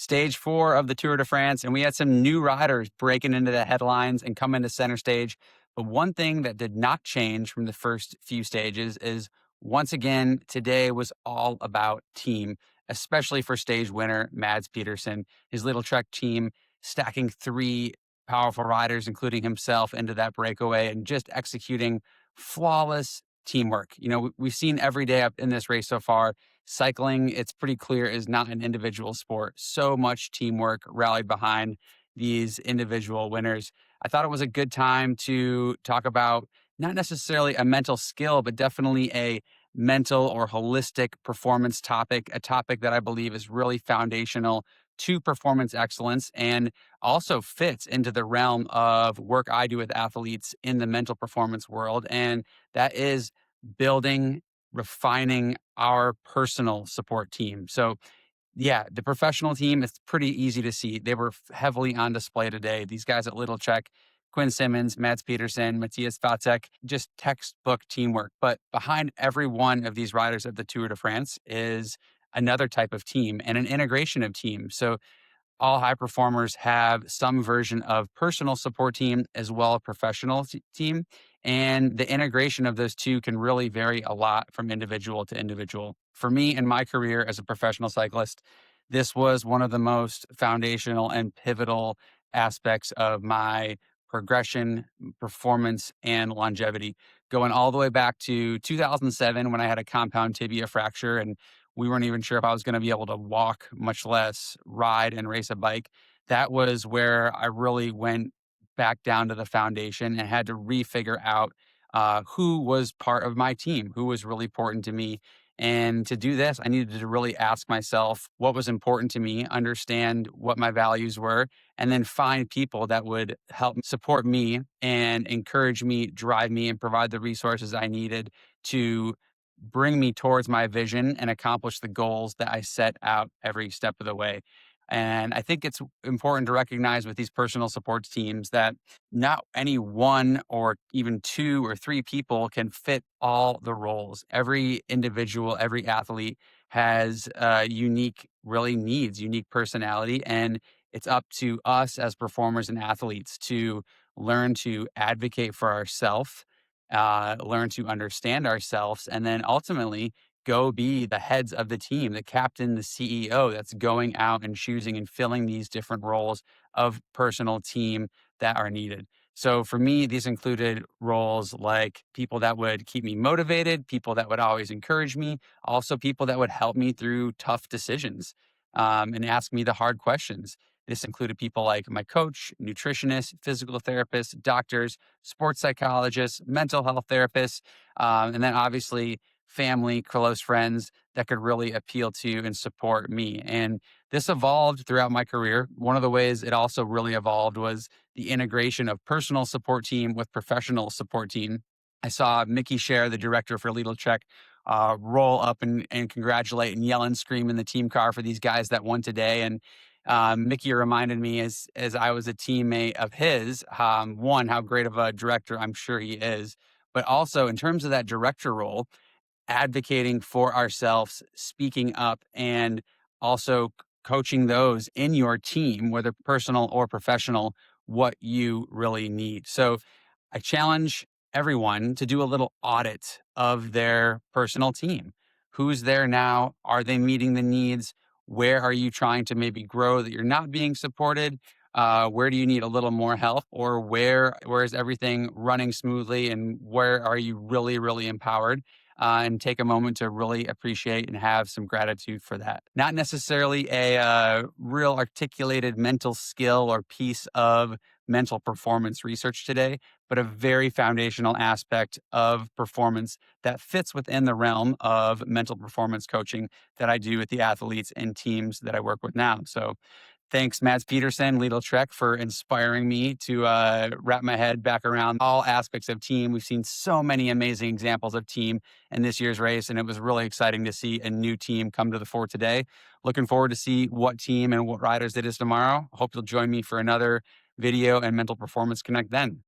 stage 4 of the Tour de France, and we had some new riders breaking into the headlines and coming to center stage. But one thing that did not change from the first few stages is once again, today was all about team, especially for stage winner Mads Pedersen. His Little Trek team stacking 3 powerful riders, including himself, into that breakaway and just executing flawless teamwork. We've seen every day up in this race so far. Cycling, it's pretty clear, is not an individual sport. So much teamwork rallied behind these individual winners. I thought it was a good time to talk about not necessarily a mental skill, but definitely a mental or holistic performance topic, a topic that I believe is really foundational to performance excellence and also fits into the realm of work I do with athletes in the mental performance world. And that is building, refining our personal support team. So yeah, the professional team, it's pretty easy to see. They were heavily on display today. These guys at Little Czech, Quinn Simmons, Mads Pedersen, Matthias Vacek, just textbook teamwork. But behind every one of these riders at the Tour de France is another type of team and an integration of teams. So all high performers have some version of personal support team as well as professional team. And the integration of those two can really vary a lot from individual to individual. For me in my career as a professional cyclist, this was one of the most foundational and pivotal aspects of my progression, performance, and longevity. Going all the way back to 2007 when I had a compound tibia fracture and we weren't even sure if I was going to be able to walk, much less ride and race a bike. That was where I really went back down to the foundation and had to refigure out who was part of my team, who was really important to me. And to do this, I needed to really ask myself what was important to me, understand what my values were, and then find people that would help support me and encourage me, drive me, and provide the resources I needed to bring me towards my vision and accomplish the goals that I set out every step of the way. And I think it's important to recognize with these personal supports teams that not any one or even 2 or 3 people can fit all the roles. Every individual, every athlete has unique, really needs, unique personality. And it's up to us as performers and athletes to learn to advocate for ourselves, learn to understand ourselves, and then ultimately go be the heads of the team, the captain, the CEO that's going out and choosing and filling these different roles of personal team that are needed. So for me, these included roles like people that would keep me motivated, people that would always encourage me, also people that would help me through tough decisions and ask me the hard questions. This included people like my coach, nutritionist, physical therapist, doctors, sports psychologists, mental health therapists, and then obviously family, close friends that could really appeal to and support me. And this evolved throughout my career. One of the ways it also really evolved was the integration of personal support team with professional support team. I saw Mickey Share, the director for Lidl Czech, roll up and congratulate and yell and scream in the team car for these guys that won today. And Mickey reminded me as I was a teammate of his, one, how great of a director I'm sure he is, but also in terms of that director role, advocating for ourselves, speaking up, and also coaching those in your team, whether personal or professional, what you really need. So I challenge everyone to do a little audit of their personal team. Who's there now? Are they meeting the needs? Where are you trying to maybe grow that you're not being supported? Where do you need a little more help? Or where is everything running smoothly? And where are you really, really empowered? And take a moment to really appreciate and have some gratitude for that. Not necessarily a real articulated mental skill or piece of mental performance research today, but a very foundational aspect of performance that fits within the realm of mental performance coaching that I do with the athletes and teams that I work with now. So thanks, Mads Pedersen, Lidl Trek, for inspiring me to wrap my head back around all aspects of team. We've seen so many amazing examples of team in this year's race, and it was really exciting to see a new team come to the fore today. Looking forward to see what team and what riders it is tomorrow. Hope you'll join me for another video and Mental Performance Connect then.